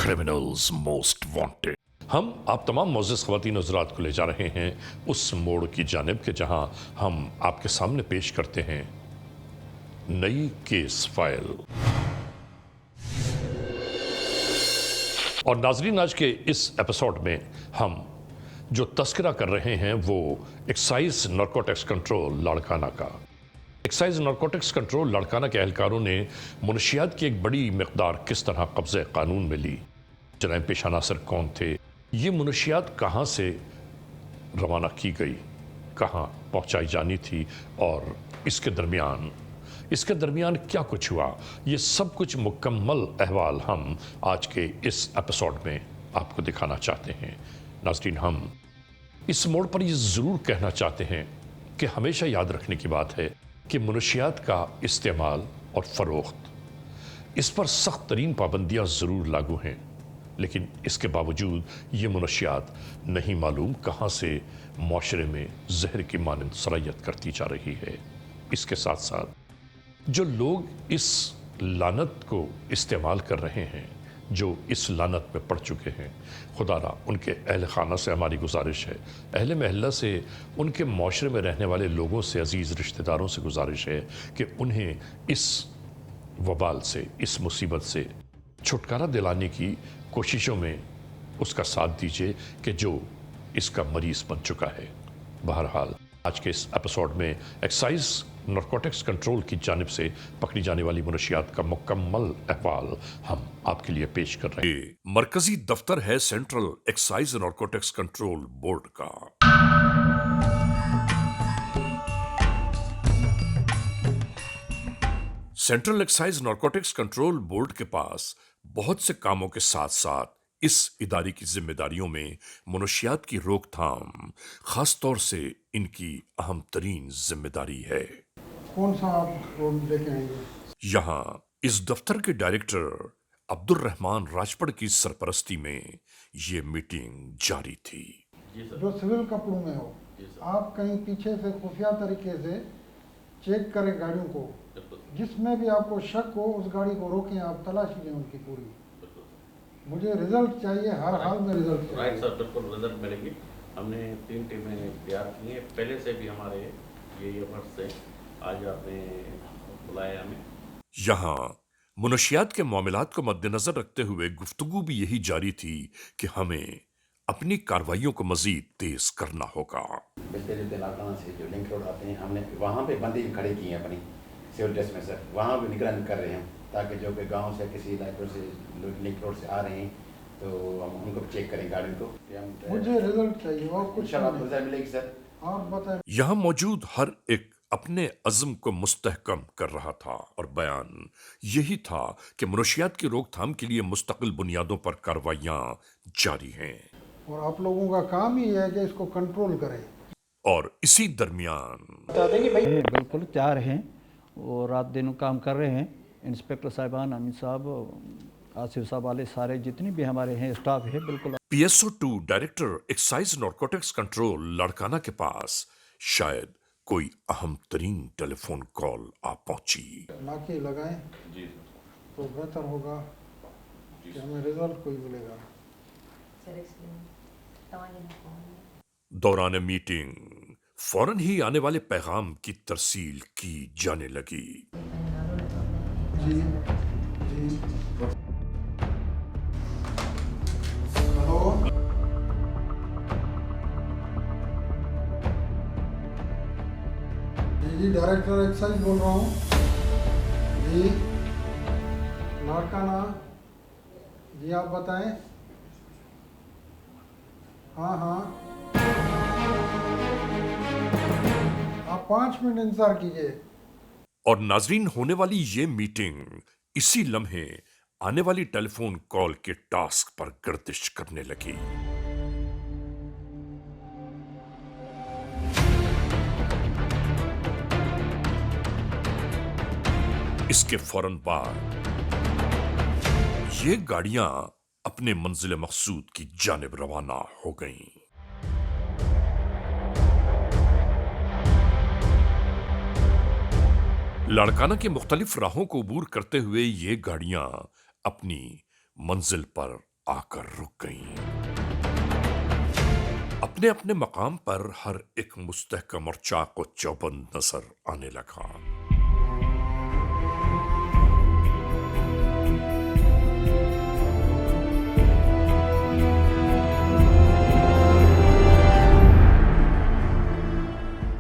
Criminals most wanted. हम आप तमाम मोअज़्ज़ज़ ख़वातीन हज़रात को ले जा रहे हैं उस मोड़ की जानिब के जहां हम आपके सामने पेश करते हैं नई केस फाइल। और नाज़रीन, आज के इस एपिसोड में हम जो तस्करा कर रहे हैं वो एक्साइज नारकोटिक्स कंट्रोल लाड़काना का। एक्साइज नारकोटिक्स कंट्रोल लाड़काना के एहलकारों ने मुनशियात की एक बड़ी मकदार किस तरह कब्ज़े कानून में ली, जनाब पेश अनासर कौन थे, ये मुनशियात कहाँ से रवाना की गई, कहाँ पहुँचाई जानी थी और इसके दरमियान क्या कुछ हुआ, ये सब कुछ मुकम्मल अहवाल हम आज के इस एपिसोड में आपको दिखाना चाहते हैं। नाज़रीन, हम इस मोड़ पर ये ज़रूर कहना चाहते हैं कि हमेशा याद रखने की बात है कि मुनशियात का इस्तेमाल और फ़रोख्त, इस पर सख्त तरीन पाबंदियाँ ज़रूर लागू हैं, लेकिन इसके बावजूद ये मुनशियात नहीं मालूम कहाँ से माशरे में जहर की मानंद सरायत करती जा रही है। इसके साथ साथ जो लोग इस लानत को इस्तेमाल कर रहे हैं, जो इस लानत में पड़ चुके हैं, खुदारा उनके अहल खाना से हमारी गुजारिश है, अहल महल्ला से, उनके माशरे में रहने वाले लोगों से, अजीज़ रिश्तेदारों से गुजारिश है कि उन्हें इस वबाल से, इस मुसीबत से छुटकारा दिलाने की कोशिशों में उसका साथ दीजिए कि जो इसका मरीज़ बन चुका है। बहरहाल, आज के इस एपिसोड में एक्साइज नारकोटिक्स कंट्रोल की जानिब से पकड़ी जाने वाली मुनशियात का मुकम्मल अहवाल हम आपके लिए पेश कर रहे हैं। मरकजी दफ्तर है central excise narcotics control board का। Central excise narcotics control board के पास बहुत से कामों के साथ साथ इस इदारे की जिम्मेदारियों में मुनशियात की रोकथाम खास तौर से इनकी अहम तरीन जिम्मेदारी है। कौन सा आप रोड लेके आएंगे? यहाँ इस दफ्तर के डायरेक्टर अब्दुल रहमान राजपड़ की सरपरस्ती में ये मीटिंग जारी थी। जो सिविल कपड़ों में हो, आप कहीं पीछे से खुफिया तरीके से चेक करें गाड़ियों को, जिसमें भी आपको शक हो उस गाड़ी को रोकें, आप तलाशी लें उनकी पूरी। मुझे रिजल्ट चाहिए, हर हाल में रिजल्ट चाहिए। राइट सर, बिल्कुल रिजल्ट मिलेंगे। हमने 3 टीमें तैयार की हैं, पहले से भी हमारे ये एफर्ट्स से आज आपने बुलाया हमें। यहाँ मुनशियात के मामलात को मद्देनजर रखते हुए गुफ्तगू भी यही जारी थी कि हमें अपनी कार्रवाइयों को मजीद तेज करना होगा। बिजली लाड़काना से जो लिंक रोड आते हैं, हमने वहाँ पे बंदी खड़ी की है अपनी सिविल ड्रेस में सर, वहाँ भी निगरानी कर रहे हैं ताकि जो कि गांव से किसी इलाके से लिंक रोड से आ रहे हैं तो हम उनको चेक करें गाड़ी को। मुझे रिजल्ट चाहिए और कुछ इंशाल्लाह रिजल्ट मिलेगी सर। और बताएं। यहाँ मौजूद हर एक अपने अज़्म को मुस्तहकम कर रहा था और बयान यही था कि मुनशियात की रोकथाम के लिए मुस्तकिल बुनियादों पर कार्रवाइयाँ जारी हैं और आप लोगों का काम ही है कि इसको कंट्रोल करें। और इसी दरमियान बिल्कुल तैयार हैं और रात दिन काम कर रहे हैं। इंस्पेक्टर साहिबान, अमीन साहब, आसिफ साहब वाले सारे जितने भी हमारे हैं स्टाफ है, बिल्कुल। PSO2 director excise narcotics control Larkana के पास शायद कोई अहम तरीन टेलीफोन कॉल आ पहुंची। नाके लगाएं जी तो बेहतर होगा कि हमें रिजल्ट कोई मिलेगा। दौरान मीटिंग फौरन ही आने वाले पैगाम की तरसील की जाने लगी। जी जी, हेलो, जी डायरेक्टर एक्साइज बोल रहा हूँ जी, लाड़काना जी, आप बताएं। हाँ हाँ, आप 5 मिनट इंतजार कीजिए। और नाजरीन, होने वाली ये मीटिंग इसी लम्हे आने वाली टेलीफोन कॉल के टास्क पर गर्दिश करने लगी। इसके फौरन बाद ये गाड़ियां अपने मंजिल मकसूद की जानिब रवाना हो गईं। लाड़काना की मुख्तलिफ राहों को अबूर करते हुए ये गाड़ियां अपनी मंजिल पर आकर रुक गईं। अपने अपने मकाम पर हर एक मुस्तहकम और चाक व चौबंद नजर आने लगा।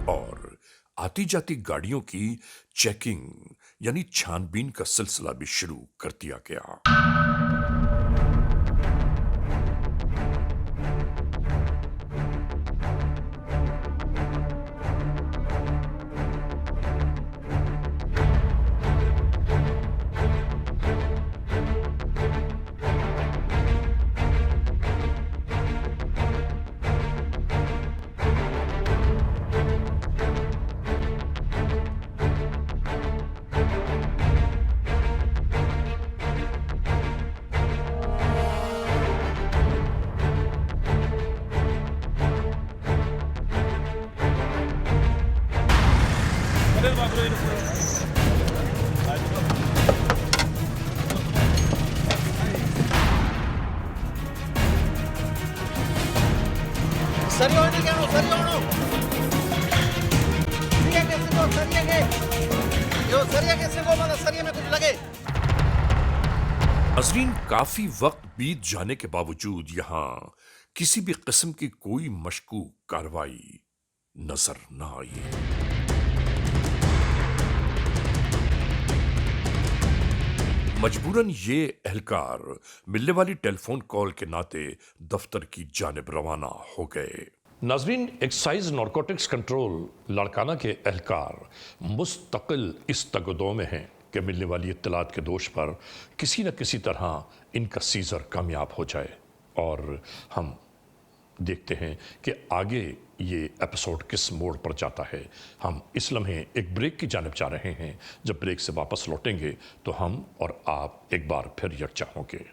और आती जाती गाड़ियों की चेकिंग यानी छानबीन का सिलसिला भी शुरू कर दिया गया। नाज़रीन, काफी वक्त बीत जाने के बावजूद यहां किसी भी किस्म की कोई मशकूक कार्रवाई नजर न आई। मजबूरन ये एहलकार मिलने वाली टेलीफोन कॉल के नाते दफ्तर की जानिब रवाना हो गए। नाजरीन, एक्साइज नारकोटिक्स कंट्रोल लाड़काना के एहलकार मुस्तकिल इस तगदो में हैं कि मिलने वाली इत्तलात के दोष पर किसी न किसी तरह इनका सीजर कामयाब हो जाए। और हम देखते हैं कि आगे ये एपिसोड किस मोड़ पर जाता है। हम इस लम्हे एक ब्रेक की जानिब जा रहे हैं। जब ब्रेक से वापस लौटेंगे तो हम और आप एक बार फिर यकजा होंगे।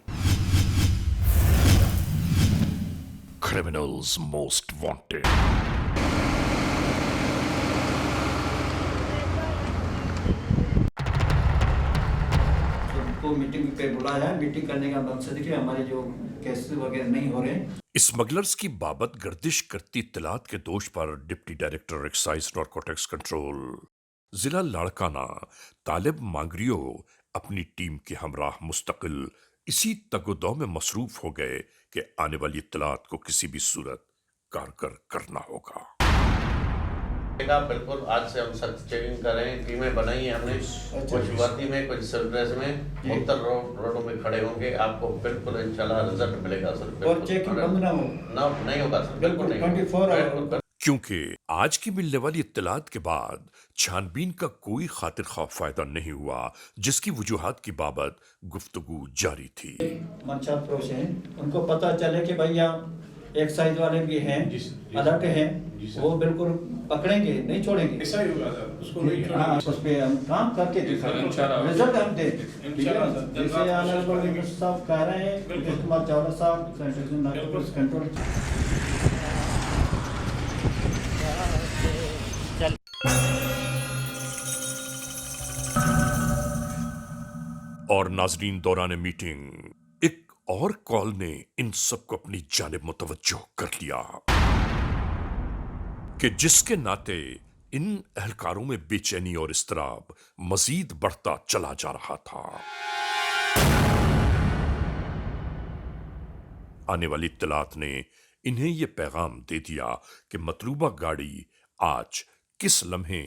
Criminals most wanted. को मीटिंग पे बुलाया है। मीटिंग करने का मकसद है कि हमारे जो केसेस वगैरह नहीं हो रहे। स्मगलर्स की बाबत गर्दिश करती इत्तलात के दोष पर deputy director excise narcotics control जिला लाड़काना तालिब मांगरियो अपनी टीम के हमराह मुस्तकिल इसी तगदो में मसरूफ हो गए कि आने वाली इत्तलात को किसी भी सूरत कारगर करना होगा। बिल्कुल आज से हम सख्त चेकिंग कर रहे हैं। टीमें बनाई हैं हमने, कुछ वर्दी में कुछ सिविल ड्रेस में मुख्तलिफ रोडों पे खड़े होंगे। आपको बिल्कुल इंशाल्लाह रिजल्ट मिलेगा सर। और चेकिंग बंद ना हो, नहीं होगा सर, बिल्कुल नहीं 24 आवर। क्योंकि आज की मिलने वाली इत्तलात के बाद छानबीन का कोई खातिर खा फायदा नहीं हुआ, जिसकी वजूहात की बाबत गुफ्तगू जारी थी। मंशा फरोश हैं, उनको पता चले कि भैया एक्साइज वाले भी हैं, अलर्ट हैं, वो बिल्कुल पकड़ेंगे, नहीं छोड़ेंगे। ऐसा ही होगा सर, उसको नहीं छोड़ेंगे। उस पे हम काम करके रिजल्ट हम दे। जैसे ऑनरेबल मिनिस्टर साहब कह रहे हैं, कृष्ण कुमार चावला साहब कंट्रोल और नाजरीन, दौरान मीटिंग एक और कॉल ने इन सबको अपनी जानिब मुतवज्जो कर लिया कि जिसके नाते इन एहलकारों में बेचैनी और इस्तराब मजीद बढ़ता चला जा रहा था। आने वाली इत्तलात ने इन्हें यह पैगाम दे दिया कि मतलूबा गाड़ी आज किस लम्हे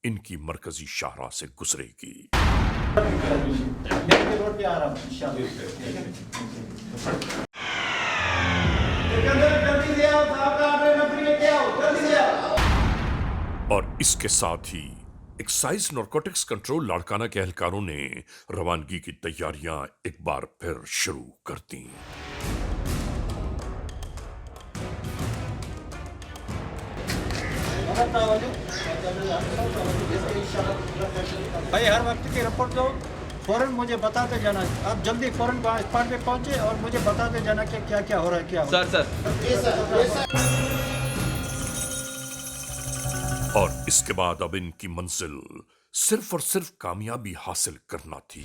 इनकी मरकजी शाहराह से गुजरेगी। रोड पे आ रहा हूं और इसके साथ ही एक्साइज नारकोटिक्स कंट्रोल लाड़काना के एहलकारों ने रवानगी की तैयारियां एक बार फिर शुरू कर दी। भाई हर वक्त की रिपोर्ट दो, फौरन मुझे बताते जाना। आप जल्दी फौरन स्पॉट पे पहुंचे और मुझे बताते जाना कि क्या क्या हो रहा है। क्या सर और इसके बाद अब इनकी मंजिल सिर्फ और सिर्फ कामयाबी हासिल करना थी।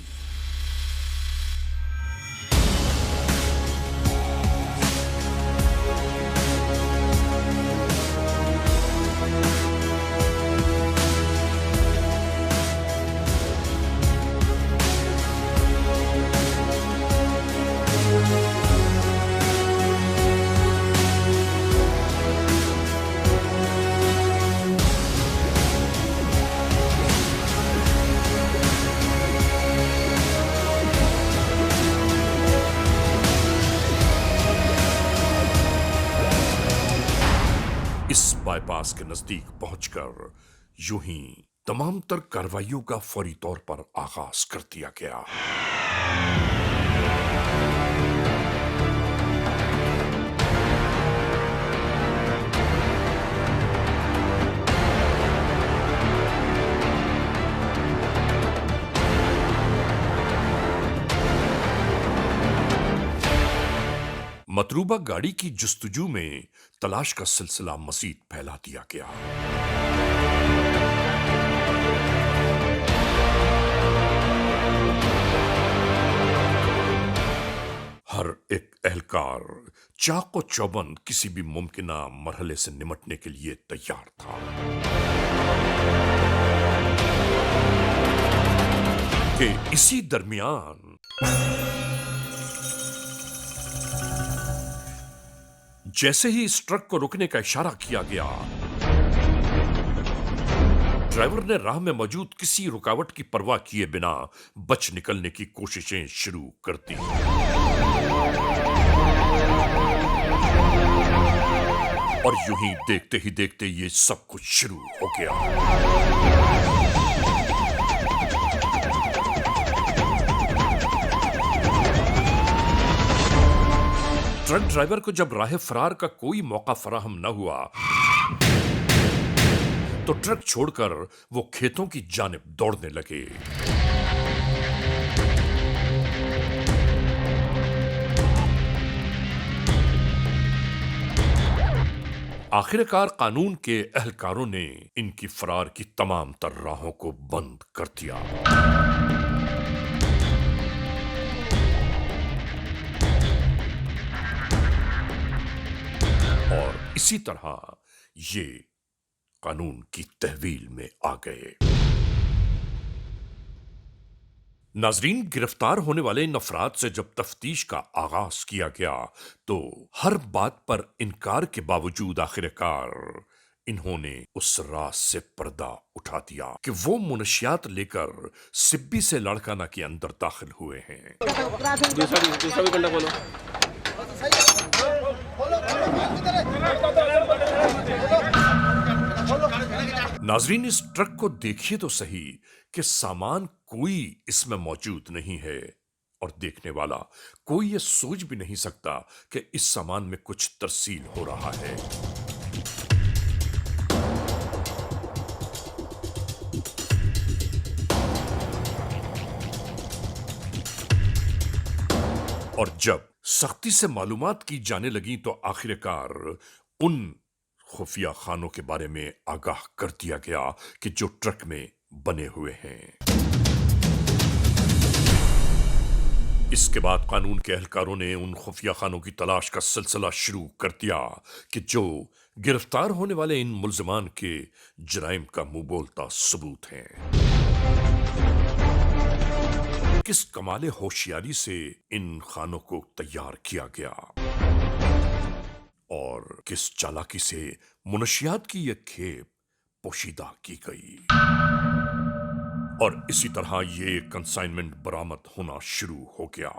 बाईपास के नजदीक पहुंचकर यूं ही तमाम तर कार्रवाइयों का फौरी तौर पर आगाज कर दिया गया। मतलूबा गाड़ी की जुस्तजू में तलाश का सिलसिला मजीद फैला दिया गया। हर एक एहलकार चाको चौबंद किसी भी मुमकिना मरहले से निमटने के लिए तैयार था कि इसी दरमियान जैसे ही इस ट्रक को रुकने का इशारा किया गया, ड्राइवर ने राह में मौजूद किसी रुकावट की परवाह किए बिना बच निकलने की कोशिशें शुरू कर दी। और यूं ही देखते ही देखते ये सब कुछ शुरू हो गया। ट्रक ड्राइवर को जब राह फरार का कोई मौका फराहम न हुआ तो ट्रक छोड़कर वो खेतों की जानिब दौड़ने लगे। आखिरकार कानून के एहलकारों ने इनकी फरार की तमाम तर राहों को बंद कर दिया। और इसी तरह ये कानून की तहवील में आ गए। नाजरीन, गिरफ्तार होने वाले इन अफराद से जब तफ्तीश का आगाज किया गया तो हर बात पर इनकार के बावजूद आखिरकार इन्होंने उस राज से पर्दा उठा दिया कि वो मुनशियात लेकर सिब्बी से लाड़काना के अंदर दाखिल हुए हैं। दूसरा भी कंडा खोलो। नाजरीन, इस ट्रक को देखिए तो सही कि सामान कोई इसमें मौजूद नहीं है और देखने वाला कोई ये सोच भी नहीं सकता कि इस सामान में कुछ तरसील हो रहा है। और जब सख्ती से मालूमात की जाने लगी तो आखिरकार उन खुफिया खानों के बारे में आगाह कर दिया गया कि जो ट्रक में बने हुए हैं। इसके बाद कानून के एहलकारों ने उन खुफिया खानों की तलाश का सिलसिला शुरू कर दिया कि जो गिरफ्तार होने वाले इन मुल्जिमान के जराइम का मुंह बोलता सबूत हैं। किस कमाले होशियारी से इन खानों को तैयार किया गया और किस चालाकी से मुनशियात की यह खेप पोशीदा की गई। और इसी तरह ये कंसाइनमेंट बरामद होना शुरू हो गया।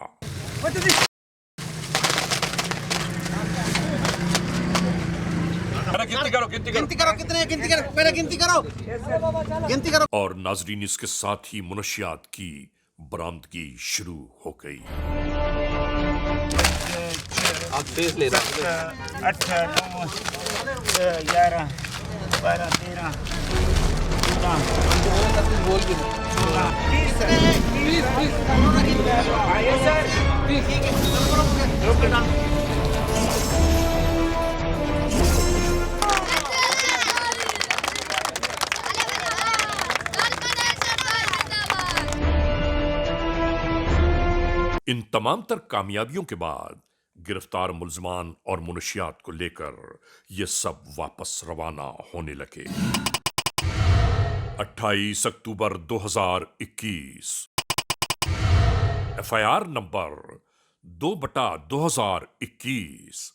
गिनती करो। और नाजरीन, इसके साथ ही मुनशियात की बरामदगी शुरू हो गई। आप फेस ले रहे 8 9 11 12 13 बोल के इन तमाम तर कामयाबियों के बाद गिरफ्तार मुल्जिमान और मुनशियात को लेकर ये सब वापस रवाना होने लगे। 28 अक्टूबर 2021 FIR नंबर 2/2021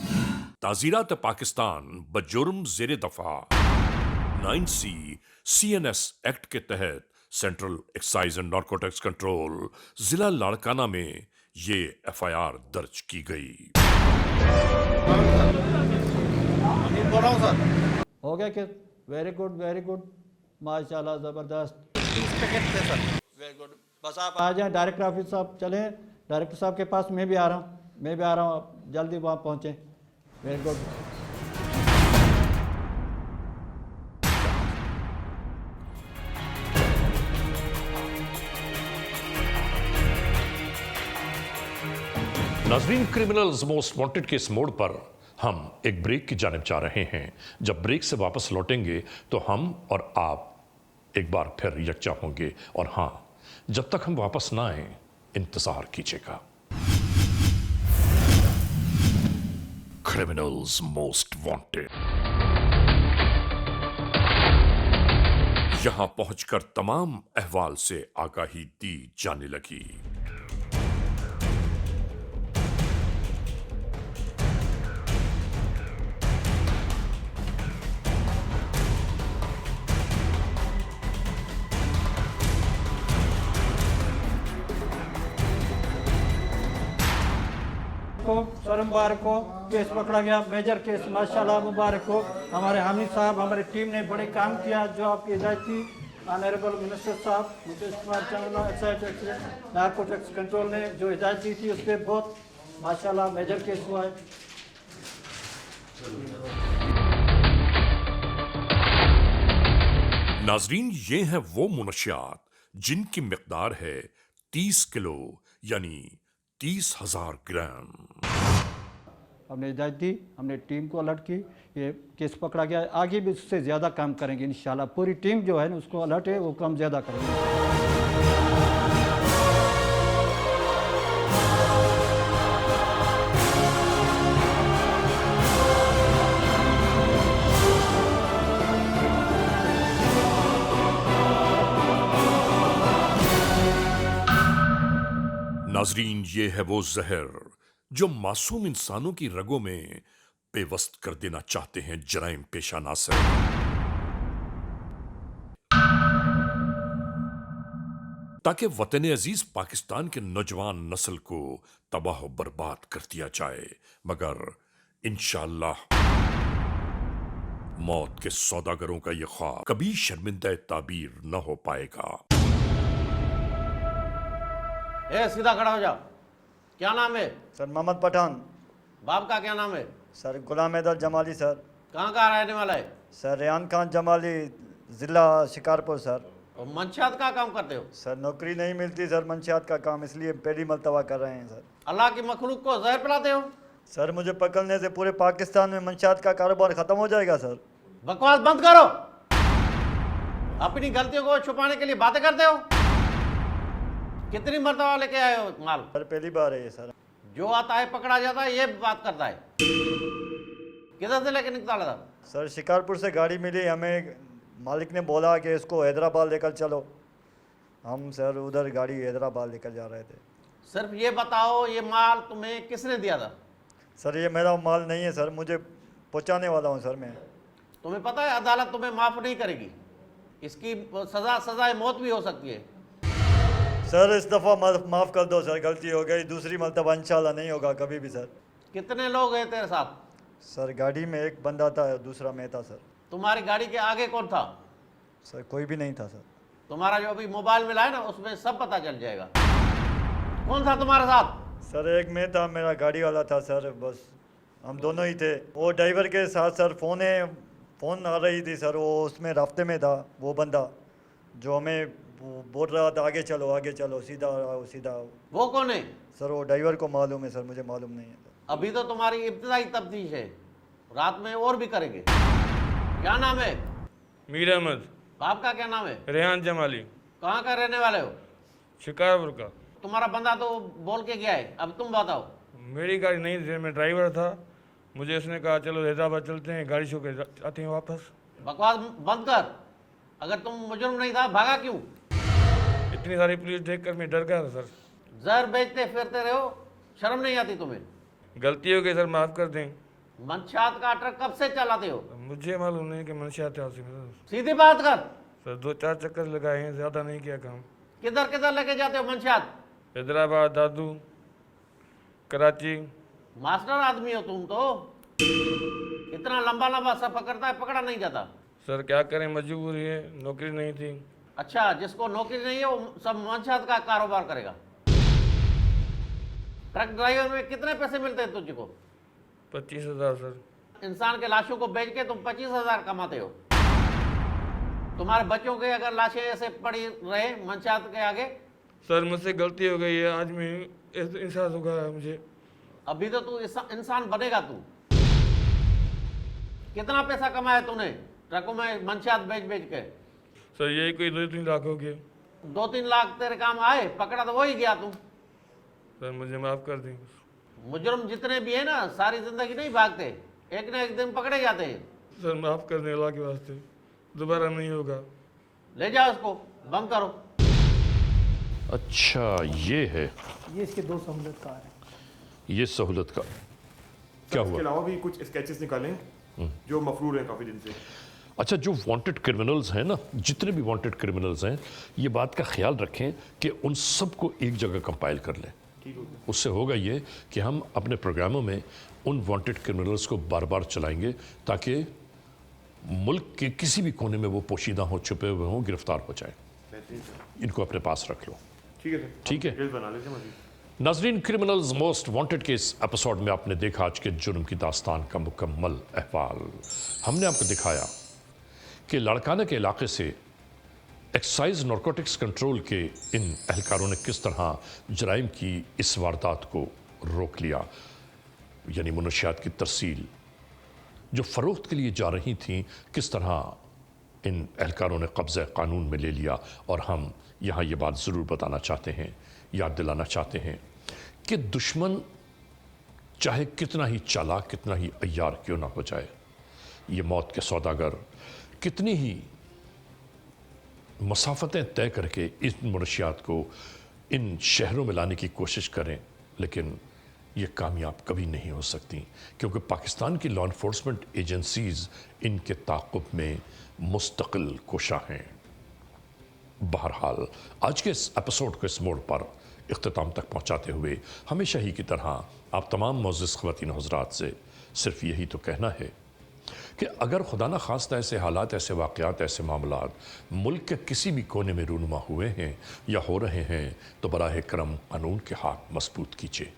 ताजीरात पाकिस्तान बजुर्म जेर दफा 9C CNS एक्ट के तहत central excise and narcotics control जिला लाड़काना में ये FIR दर्ज की गई। हो गया कि वेरी गुड माशाल्लाह ज़बरदस्त। 30 पैकेट थे सर। Very good. बस आप आ जाएं डायरेक्टर ऑफिस साहब, चलें डायरेक्टर साहब के पास। मैं भी आ रहा हूँ, आप जल्दी वहाँ पहुँचें। Very good. नाज़रीन, क्रिमिनल्स मोस्ट वांटेड के इस मोड़ पर हम एक ब्रेक की जानिब जा रहे हैं। जब ब्रेक से वापस लौटेंगे तो हम और आप एक बार फिर यकजा होंगे। और हाँ, जब तक हम वापस ना आए इंतजार कीजिएगा। Criminals most wanted. यहां पहुंचकर तमाम अहवाल से आगाही दी जाने लगी। को सर मुबारक हो, केस पकड़ा गया, मेजर केस, माशाल्लाह मुबारक हो। हमारे हामिद साहब, हमारी टीम ने बड़े काम किया। जो आपकी हिदायत थी ऑनरेबल मिनिस्टर साहब मुकेश कुमार चंद्रमा एक्साइज नारकोटिक्स कंट्रोल ने जो हिदायत दी थी, उस पर बहुत माशाल्लाह मेजर केस हुआ है। नाजरीन, ये हैं वो मुनशियात जिनकी मिकदार है 30 किलो यानी 30,000 ग्राम। हमने हिदायत दी, हमने टीम को अलर्ट की, ये केस पकड़ा गया। आगे भी उससे ज़्यादा काम करेंगे इंशाल्लाह। पूरी टीम जो है ना उसको अलर्ट है, वो काम ज़्यादा करेंगे। नाजरीन, ये है वो जहर जो मासूम इंसानों की रगों में बेवस्त कर देना चाहते हैं जराइम पेशा नासर। ताकि वतन अजीज पाकिस्तान के नौजवान नस्ल को तबाह व बर्बाद कर दिया जाए, मगर इंशाअल्लाह मौत के सौदागरों का यह ख्वाब कभी शर्मिंदा ताबीर न हो पाएगा। सीधा खड़ा हो जाओ। क्या नाम है? सर मोहम्मद पठान। बाप का क्या नाम है? सर गुलाम हैदर जमाली। सर कहाँ का रहने वाला है? सर रेहान खान जमाली, ज़िला शिकारपुर। सर और मंशियात का काम करते हो? सर नौकरी नहीं मिलती सर मंशियात का काम, इसलिए पहली मरतबा कर रहे हैं। सर अल्लाह की मखलूक को जहर पिलाते हो? सर मुझे पकड़ने से पूरे पाकिस्तान में मंशियात का कारोबार ख़त्म हो जाएगा। सर बकवास बंद करो। अपनी गलतियों को छुपाने के लिए बातें करते हो। कितनी मरतबा लेके आए हो माल? सर पहली बार है ये। सर जो आता है पकड़ा जाता है, ये बात करता है। किधर से लेके निकाला था? सर शिकारपुर से गाड़ी मिली हमें, मालिक ने बोला कि इसको हैदराबाद लेकर चलो। हम सर उधर गाड़ी हैदराबाद लेकर जा रहे थे। सिर्फ ये बताओ, ये माल तुम्हें किसने दिया था? सर ये मेरा माल नहीं है सर, मुझे पहुंचाने वाला हूं सर मैं। तुम्हें पता है अदालत तुम्हें माफ नहीं करेगी। इसकी सजाए मौत भी हो सकती है। सर इस दफ़ा माफ़ कर दो सर, गलती हो गई, दूसरी मरतबा इंशाल्लाह नहीं होगा कभी भी। सर कितने लोग हैं तेरे साथ? सर गाड़ी में एक बंदा था, दूसरा मैं था। सर तुम्हारी गाड़ी के आगे कौन था? सर कोई भी नहीं था। सर तुम्हारा जो अभी मोबाइल मिला है ना, उसमें सब पता चल जाएगा कौन था तुम्हारे साथ। सर एक मैं था, मेरा गाड़ी वाला था। सर बस हम दोनों ही थे। वो ड्राइवर के साथ सर फ़ोन आ रही थी सर, वो उसमें रास्ते में था वो बंदा जो हमें बोल रहा था आगे चलो सीधा आओ सीधा आओ। वो कौन है? सर वो ड्राइवर को मालूम है सर, मुझे मालूम नहीं है। अभी तो तुम्हारी इब्तदाई तफ्तीश है, रात में और भी करेंगे। क्या नाम है? मीर अहमद। बाप का क्या नाम है? रेहान जमाली। कहाँ का रहने वाले हो? शिकारपुर का। तुम्हारा बंदा तो बोल के गया है, अब तुम बताओ। मेरी गाड़ी नहीं थी, मैं ड्राइवर था। मुझे उसने कहा चलो हैदराबाद चलते हैं, गाड़ी छो के आते हैं वापस। बकवास बंद कर। अगर तुम मुजरिम नहीं था, भागा क्यों? इतनी सारी पुलिस देखकर मैं डर गया था सर। जहर बेचते फिरते रहो, शर्म नहीं आती तुम्हें? गलती हो गई सर, माफ़ कर दें। मंशियात का ट्रक कब से चलाते हो? मुझे मालूम नहीं कि मंशियात है। सीधी बात कर। सर 2-4 चक्कर लगाए हैं, ज़्यादा नहीं किया काम। किधर किधर लेके जाते हो मंशियात? हैदराबाद, दादू, कराची। मास्टर आदमी हो तुम तो। इतना लंबा लंबा सफर करता है, पकड़ा नहीं जाता। सर क्या करें, मजबूरी है, नौकरी नहीं थी। अच्छा, जिसको नौकरी नहीं है वो सब मंशात का कारोबार करेगा। ट्रक ड्राइवर में कितने पैसे मिलते हैं तुझको? 25,000 सर। इंसान के लाशों को बेच के तुम 25,000 कमाते हो। तुम्हारे बच्चों के अगर लाशें ऐसे पड़ी रहे मंशात के आगे। सर मुझसे गलती हो गई है, आज मैं एहसास हो गया है मुझे। अभी तो तू इंसान बनेगा। तू कितना पैसा कमाया तूने ट्रकों में मंशात बेच बेच के? सर यही कोई 2-3 लाख हो गए। 2-3 लाख तेरे काम आए, पकड़ा तो वही गया तू। सर मुझे माफ़ कर दें। मुजरम जितने भी है ना, सारी जिंदगी नहीं भागते, एक ना एक दिन पकड़े जाते हैं। सर माफ़ कर दें अल्लाह के वास्ते, दोबारा नहीं होगा। ले जाओ उसको, बंद करो। अच्छा, ये है, ये इसके 2 सहूलत कार है। ये सहूलत का क्या इसके हुआ? अलावा भी कुछ स्केचेस निकालें जो मफरूर हैं काफ़ी दिन से। अच्छा, जो वांटेड क्रिमिनल्स हैं ना, जितने भी वांटेड क्रिमिनल्स हैं, ये बात का ख्याल रखें कि उन सबको एक जगह कंपाइल कर लें। ठीक हो गया। उससे होगा ये कि हम अपने प्रोग्रामों में उन वांटेड क्रिमिनल्स को बार बार चलाएंगे ताकि मुल्क के किसी भी कोने में वो पोशीदा हो, छुपे हुए हों, गिरफ्तार हो जाए। बेहतरीन सर। इनको अपने पास रख लो। ठीक है सर। ठीक है। डिटेल्स बना लेते हैं मजीद। नाजरीन, क्रिमिनल्स मोस्ट वांटेड के इस एपिसोड में आपने देखा आज के जुर्म की दास्तान का मुकम्मल अहवाल। हमने आपको दिखाया कि लाड़काना के इलाके से एक्साइज नारकोटिक्स कंट्रोल के इन एहलकारों ने किस तरह जराइम की इस वारदात को रोक लिया, यानी मुनशियात की तरसील जो फ़रोख्त के लिए जा रही थी, किस तरह इन एहलकारों ने कब्ज़े कानून में ले लिया। और हम यहाँ ये बात ज़रूर बताना चाहते हैं, याद दिलाना चाहते हैं कि दुश्मन चाहे कितना ही चालाक, कितना ही अय्यार क्यों ना हो जाए, ये मौत के सौदागर कितनी ही मसाफतें तय करके इन मुनशियात को इन शहरों में लाने की कोशिश करें, लेकिन ये कामयाब कभी नहीं हो सकती, क्योंकि पाकिस्तान की लॉ इन्फोर्समेंट एजेंसीज़ इनके ताक़ुब में मुस्तकिल कोशा हैं। बहरहाल आज के इस एपिसोड को इस मोड़ पर इख्तिताम तक पहुंचाते हुए हमेशा ही की तरह आप तमाम मोअज़्ज़िज़ ख़वातीन हज़रात से सिर्फ यही तो कहना है कि अगर खुदा न खास्ता ऐसे हालात, ऐसे वाक़यात, ऐसे मामलात मुल्क के किसी भी कोने में रूनुमा हुए हैं या हो रहे हैं, तो बराह करम कानून के हाथ मजबूत कीजिए,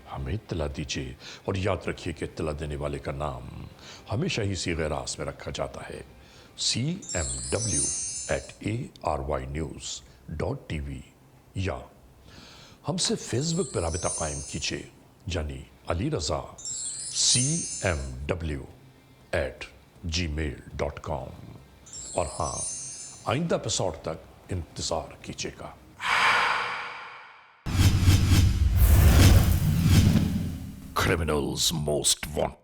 हमें इत्तला दीजिए। और याद रखिए कि इत्तला देने वाले का नाम हमेशा ही सीग़े रास में रखा जाता है, cmw@arYnews.tv, या हमसे फेसबुक पर राबिता कायम कीजिए, यानी अली रज़ा cmw@gmail.com। और हाँ, आइंदा एपिसोड तक इंतज़ार कीजिएगा। Criminals most wanted.